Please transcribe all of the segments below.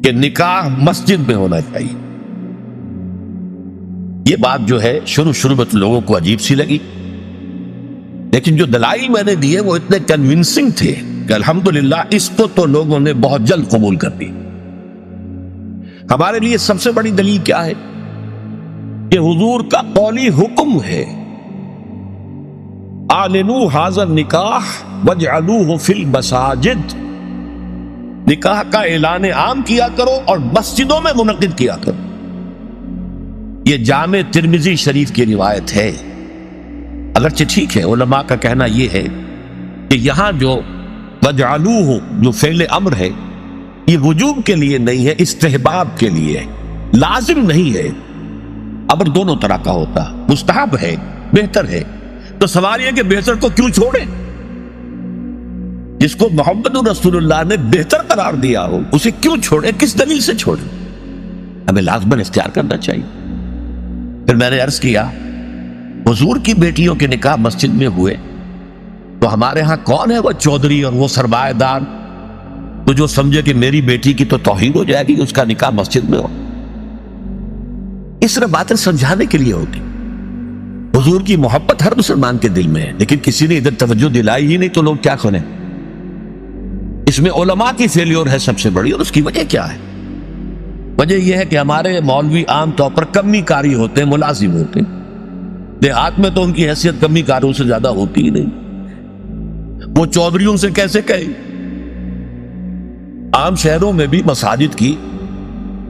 کہ نکاح مسجد میں ہونا چاہیے. یہ بات جو ہے شروع میں تو لوگوں کو عجیب سی لگی، لیکن جو دلائل میں نے دیے وہ اتنے کنونسنگ تھے کہ الحمدللہ اس کو تو لوگوں نے بہت جلد قبول کر دی. ہمارے لیے سب سے بڑی دلیل کیا ہے کہ حضور کا قولی حکم ہے، اعلنوا ھذا النکاح واجعلوہ فی المساجد، نکاح کا اعلان عام کیا کرو اور مسجدوں میں منعقد کیا کرو. یہ جامع ترمذی شریف کی روایت ہے. اگرچہ ٹھیک ہے، علماء کا کہنا یہ ہے کہ یہاں جو وجعلوہ جو فعل امر ہے یہ وجوب کے لیے نہیں ہے، استحباب کے لیے ہے، لازم نہیں ہے. امر دونوں طرح کا ہوتا، مستحب ہے، بہتر ہے. تو سوال یہ کہ بہتر کو کیوں چھوڑیں؟ جس کو محمد رسول اللہ نے بہتر قرار دیا ہو اسے کیوں چھوڑیں؟ کس دلیل سے چھوڑیں؟ ہمیں لازماً اختیار کرنا چاہیے. پھر میں نے عرض کیا حضور کی بیٹیوں کے نکاح مسجد میں ہوئے تو ہمارے ہاں کون ہے وہ چودھری اور وہ سرمایہ دار تو جو سمجھے کہ میری بیٹی کی تو توہین ہو جائے گی اس کا نکاح مسجد میں ہو؟ اس طرح باتیں سمجھانے کے لیے ہوتی. حضور کی محبت ہر مسلمان کے دل میں ہے، لیکن کسی نے ادھر توجہ دلائی ہی نہیں تو لوگ کیا کریں؟ اس میں علماء کی فیلیور ہے سب سے بڑی. اور اس کی وجہ کیا ہے؟ وجہ یہ ہے کہ ہمارے مولوی عام طور پر کمی کاری ہوتے ہیں، ملازم ہوتے ہیں. دیہات میں تو ان کی حیثیت کمی کاروں سے زیادہ ہوتی ہی نہیں. وہ چودھریوں سے کیسے کہے؟ عام شہروں میں بھی مساجد کی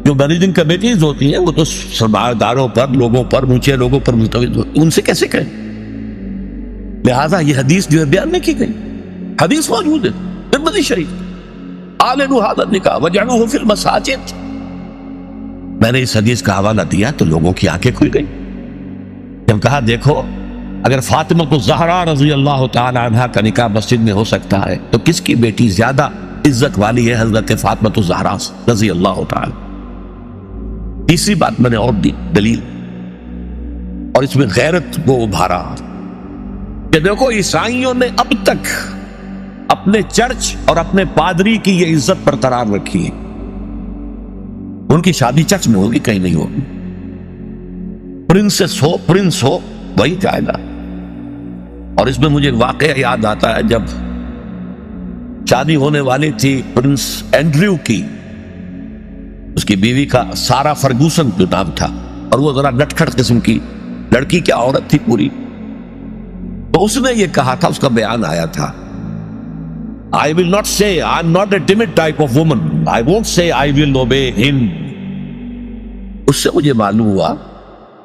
جو مینیجنگ کمیٹیز ہوتی ہیں وہ تو سرمایہ داروں پر، لوگوں پر، اونچے لوگوں پر ملتوی ہوتی، ان سے کیسے کہیں؟ لہذا یہ حدیث جو ہے بیان نہیں کی گئی، حدیث موجود ہے ترمذی شریف، اعلنوا ھذا النکاح واجعلوہ فی المساجد. میں نے اس حدیث کا حوالہ دیا تو لوگوں کی آنکھیں کھل گئی. جب کہا دیکھو اگر فاطمہ الزہرا رضی اللہ تعالی عنہا کا نکاح مسجد میں ہو سکتا ہے تو کس کی بیٹی زیادہ عزت والی ہے؟ حضرت فاطمہ الزہرا رضی اللہ تعالی. تیسری بات میں نے اور دی دلیل، اور اس میں غیرت کو ابھارا کہ دیکھو عیسائیوں نے اب تک اپنے چرچ اور اپنے پادری کی یہ عزت برقرار رکھی ہے. ان کی شادی چرچ میں ہوگی، کہیں نہیں ہوگی. پرنس ہو وہی جائے گا. اور اس میں مجھے واقعہ یاد آتا ہے، جب شادی ہونے والی تھی پرنس اینڈریو کی، اس کی بیوی کا سارا فرگوسن جو نام تھا، اور وہ ذرا نٹکھٹ قسم کی لڑکی، کیا عورت تھی پوری. تو اس نے یہ کہا تھا، اس کا بیان آیا تھا، I will not say I'm not a timid type of woman. I won't say I will obey him. اس سے مجھے معلوم ہوا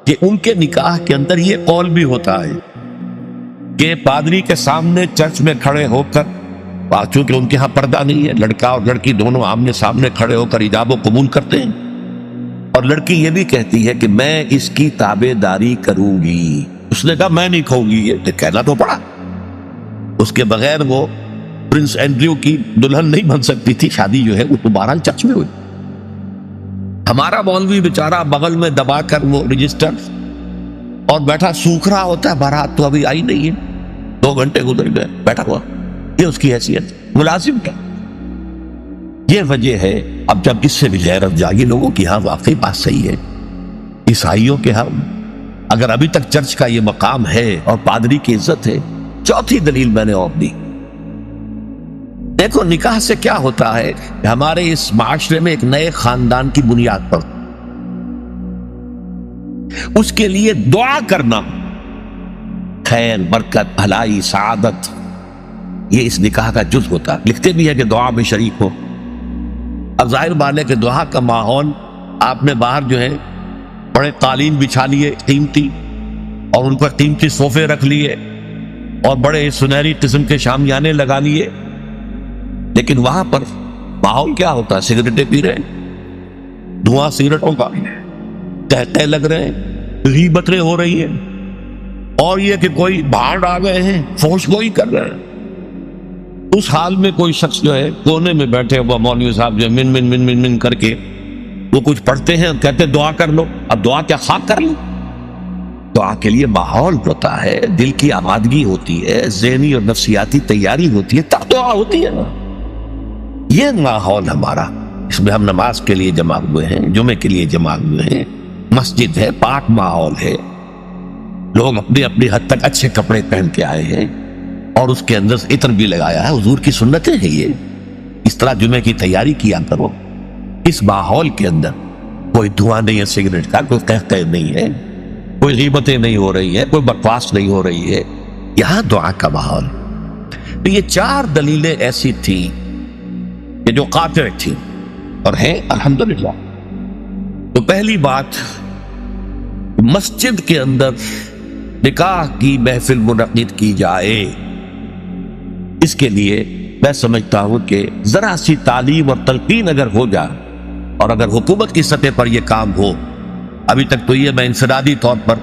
کہ ان کے نکاح کے اندر یہ قول بھی ہوتا ہے کہ پادری کے سامنے چرچ میں کھڑے ہو کر، چونکہ ان کے ہاں پردہ نہیں ہے، لڑکا اور لڑکی دونوں آمنے سامنے کھڑے ہو کر ایجاب و قبول کرتے ہیں، اور لڑکی یہ بھی کہتی ہے کہ میں اس کی تابع داری کروں گی. اس نے کہا میں نہیں کہوں گی، یہ کہنا تو پڑا. اس کے بغیر وہ پرنس اینڈریو کی دلہن نہیں بن سکتی تھی. شادی جو ہے وہ تو بہرحال چرچ میں ہوئی. ہمارا مولوی بیچارہ بغل میں دبا کر وہ رجسٹر اور بیٹھا سوکھ رہا ہوتا ہے، بارات تو ابھی آئی نہیں ہے، 2 گھنٹے گزر گئے بیٹھا ہوا. یہ اس کی حیثیت ملازم کا. یہ وجہ ہے. اب جب اس سے بھی غیرت جاگی لوگوں کی، ہاں واقعی بات صحیح ہے، عیسائیوں کے ہاں اگر ابھی تک چرچ کا یہ مقام ہے اور پادری کی عزت ہے. چوتھی دلیل میں نے اور دی. دیکھو نکاح سے کیا ہوتا ہے کہ ہمارے اس معاشرے میں ایک نئے خاندان کی بنیاد پر اس کے لیے دعا کرنا، خیر، برکت، بھلائی، سعادت، یہ اس نکاح کا جز ہوتا ہے. لکھتے بھی ہے کہ دعا میں شریک ہو. اب ظاہر بات ہے کہ دعا کا ماحول آپ نے باہر جو ہے بڑے قالین بچھا لیے قیمتی، اور ان پر قیمتی صوفے رکھ لیے اور بڑے سنہری قسم کے شامیانے لگا لیے، لیکن وہاں پر ماحول کیا ہوتا ہے؟ سگریٹیں پی رہے ہیں، دھواں سگریٹوں کا، تہتے لگ رہے ہیں، غیبتیں ہو رہی ہیں، اور یہ کہ کوئی بھاڑ آ گئے ہیں، فحش گوئی کر رہے ہیں. اس حال میں کوئی شخص جو ہے کونے میں بیٹھے ہوا مولوی صاحب جو من من من من من کر کے وہ کچھ پڑھتے ہیں اور کہتے ہیں دعا کر لو. اب دعا کیا خاک کر لو؟ دعا کے لیے ماحول ہوتا ہے، دل کی آمادگی ہوتی ہے، ذہنی اور نفسیاتی تیاری ہوتی ہے، تب دعا ہوتی ہے نا. یہ ماحول ہمارا اس میں ہم نماز کے لیے جمع ہوئے ہیں، جمعے کے لیے جمع ہوئے ہیں، مسجد ہے، پاک ماحول ہے، لوگ اپنی اپنی حد تک اچھے کپڑے پہن کے آئے ہیں اور اس کے اندر عطر بھی لگایا ہے، حضور کی سنتیں ہیں یہ. اس طرح جمعے کی تیاری کیا کرو. اس ماحول کے اندر کوئی دھواں نہیں ہے سگریٹ کا، کوئی قہقہ نہیں ہے، کوئی غیبتیں نہیں ہو رہی ہے، کوئی بکواس نہیں ہو رہی ہے، یہاں دعا کا ماحول. تو یہ 4 دلیلیں ایسی تھیں کہ جو قاطع تھیں اور ہیں الحمدللہ. تو پہلی بات، مسجد کے اندر نکاح کی محفل منعقد کی جائے، اس کے لیے میں سمجھتا ہوں کہ ذرا سی تعلیم اور تلقین اگر ہو جائے، اور اگر حکومت کی سطح پر یہ کام ہو. ابھی تک تو یہ میں انفرادی طور پر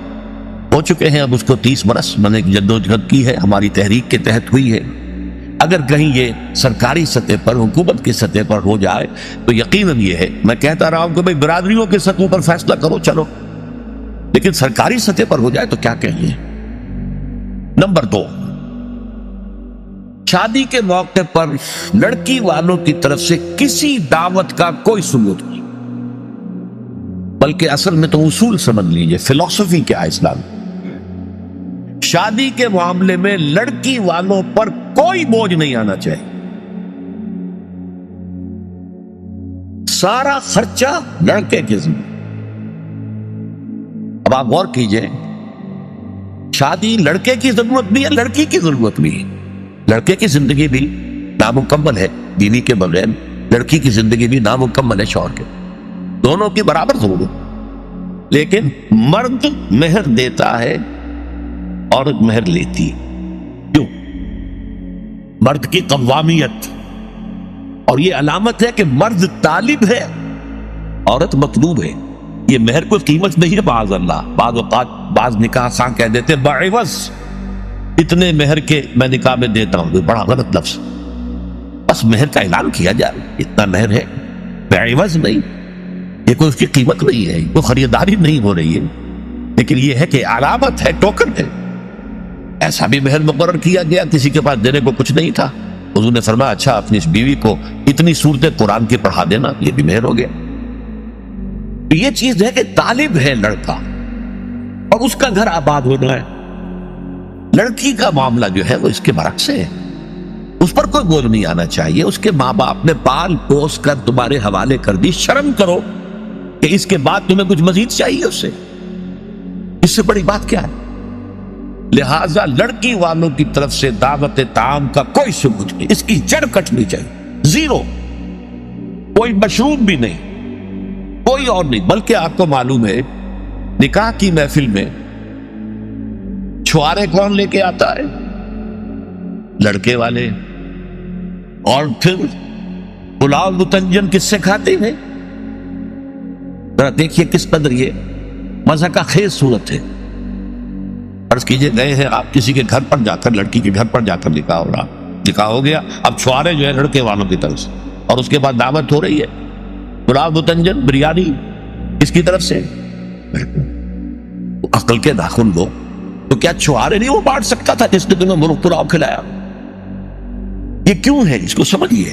ہو چکے ہیں، اب اس کو 30 برس میں نے جدوجہد کی ہے، ہماری تحریک کے تحت ہوئی ہے. اگر کہیں یہ سرکاری سطح پر، حکومت کی سطح پر ہو جائے تو یقیناً یہ ہے، میں کہتا رہا ہوں کہ بھئی برادریوں کے سطح پر فیصلہ کرو چلو، لیکن سرکاری سطح پر ہو جائے تو کیا کہیں. نمبر 2، شادی کے موقع پر لڑکی والوں کی طرف سے کسی دعوت کا کوئی ثبوت نہیں، بلکہ اصل میں تو اصول سمجھ لیجئے، فلسفی کیا ہے اسلام. شادی کے معاملے میں لڑکی والوں پر کوئی بوجھ نہیں آنا چاہیے. سارا خرچہ لڑکے کے ذمہ. اب آپ غور کیجئے، شادی لڑکے کی ضرورت بھی ہے، لڑکی کی ضرورت بھی ہے. لڑکے کی زندگی بھی نامکمل ہے بیوی کے بغیر، لڑکی کی زندگی بھی نامکمل ہے شوہر کے، دونوں کی برابر ضرورت. لیکن مرد مہر دیتا ہے، عورت مہر لیتی. کیوں؟ مرد کی قوامیت، اور یہ علامت ہے کہ مرد طالب ہے، عورت مطلوب ہے. یہ مہر کوئی قیمت نہیں ہے. بعض اللہ بعض اوقات بعض نکاح خواہ کہہ دیتے بعوض اتنے مہر کے میں نکاح میں دیتا ہوں، بڑا غلط لفظ. بس مہر کا اعلان کیا جائے اتنا مہر ہے، بعوض نہیں. یہ کوئی اس کی قیمت نہیں ہے، کوئی خریداری نہیں ہو رہی ہے، لیکن یہ ہے کہ علامت ہے، ٹوکن ہے. ایسا بھی مہر مقرر کیا گیا، کسی کے پاس دینے کو کچھ نہیں تھا، حضور نے فرمایا اچھا اپنی اس بیوی کو اتنی سورتیں قرآن کی پڑھا دینا، یہ بھی مہر ہو گیا. یہ چیز ہے کہ طالب ہے لڑکا اور اس کا گھر آباد ہونا ہے. لڑکی کا معاملہ جو ہے وہ اس کے برعکس ہے، اس پر کوئی بوجھ نہیں آنا چاہیے. اس کے ماں باپ نے پال پوس کر تمہارے حوالے کر دی، شرم کرو کہ اس کے بعد تمہیں کچھ مزید چاہیے اس سے. اس سے بڑی بات کیا ہے؟ لہذا لڑکی والوں کی طرف سے دعوت طعام کا کوئی ثبوت نہیں، اس کی جڑ کٹنی چاہیے، زیرو. کوئی مشروب بھی نہیں، کوئی اور نہیں. بلکہ آپ کو معلوم ہے نکاح کی محفل میں چھوارے کون لے کے آتا ہے؟ لڑکے والے. اور پھر پلاؤ متنجن کس سے کھاتے ہیں؟ ذرا دیکھیے کس قدر یہ مزہ کا خیز صورت ہے. فرض کیجئے گئے ہیں آپ کسی کے گھر پر جا کر، لڑکی کے گھر پر جا کر نکاح ہو رہا، نکاح ہو گیا، اب چھوارے جو ہے لڑکے والوں کی طرف سے، اور اس کے بعد دعوت ہو رہی ہے پلاؤ متنجن بریانی اس کی طرف سے. عقل کے ناخن لو، تو کیا چھوارے نہیں وہ بانٹ سکتا تھا جس نے تمہیں مرغ پلاؤ کھلایا؟ یہ کیوں ہے؟ اس کو سمجھیے.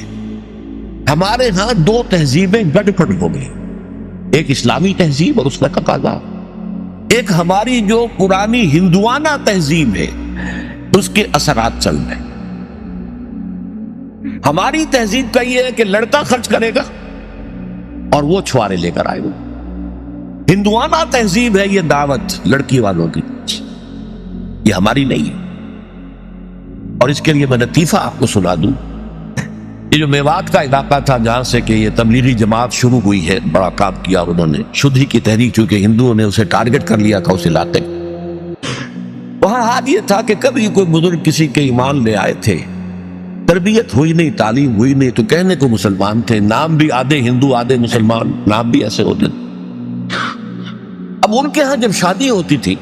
ہمارے ہاں 2 تہذیبیں گڑ پڑ ہو گئی، ایک اسلامی تہذیب اور اس کا تقاضا، ایک ہماری جو پرانی ہندوانہ تہذیب ہے اس کے اثرات چل رہے. ہماری تہذیب کا یہ ہے کہ لڑکا خرچ کرے گا اور وہ چھوارے لے کر آئے گا. ہندوانہ تہذیب ہے یہ دعوت لڑکی والوں کی، یہ ہماری نہیں ہے. اور اس کے لیے میں لطیفہ آپ کو سنا دوں. یہ جو میوات کا علاقہ تھا جہاں سے کہ یہ تبلیغی جماعت شروع ہوئی ہے، بڑا کام کیا انہوں نے، شدھی کی تحریک، چونکہ ہندوؤں نے اسے ٹارگٹ کر لیا تھا اس علاقے. وہاں حال یہ تھا کہ کبھی کوئی بزرگ کسی کے ایمان لے آئے تھے، تربیت ہوئی نہیں، تعلیم ہوئی نہیں، تو کہنے کو مسلمان تھے، نام بھی آدھے ہندو آدھے مسلمان، نام بھی ایسے ہوتے. اب ان کے ہاں جب شادی ہوتی تھی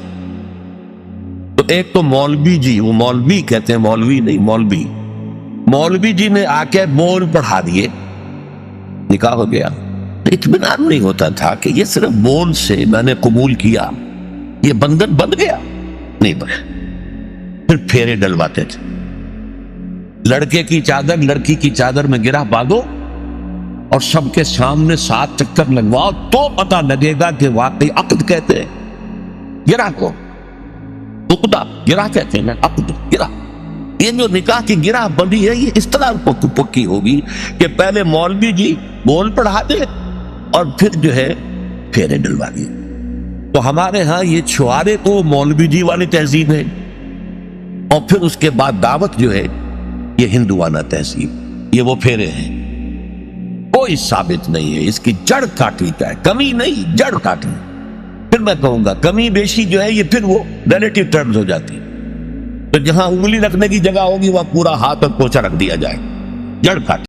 تو ایک تو مولوی جی، وہ مولوی کہتے ہیں، مولوی نہیں مولوی، مولوی جی نے آ کے بول پڑھا دیے، نکاح ہو گیا. اطمینان نہیں ہوتا تھا کہ یہ صرف بول سے میں نے قبول کیا، یہ بندھن بندھ گیا نہیں بنا. پھر پھیرے ڈلواتے تھے، لڑکے کی چادر لڑکی کی چادر میں گرہ باندھو اور سب کے سامنے 7 چکر لگواؤ تو پتہ لگے گا کہ واقعی عقد کہتے ہیں گرہ کو، عقدہ گرہ کہتے ہیں، عقد گرہ۔ یہ جو نکاح کی گرہ بندی ہے یہ اس طرح پکی ہوگی کہ پہلے مولوی جی بول پڑھا دے اور پھر جو ہے پھیرے ڈلوا دیے۔ تو ہمارے ہاں یہ چھوارے کو مولوی جی والی تہذیب ہے، اور پھر اس کے بعد دعوت جو ہے یہ ہندوانہ تہذیب، یہ وہ پھیرے ہیں۔ کوئی ثابت نہیں ہے، اس کی جڑ کاٹی جائے، کمی نہیں جڑ کاٹی۔ پھر میں کہوں گا کمی بیشی جو ہے یہ پھر وہ ریلیٹیو ٹرمز ہو جاتی، تو جہاں انگلی رکھنے کی جگہ ہوگی وہاں پورا ہاتھ اور پوچھا رکھ دیا جائے، جڑ کاٹی۔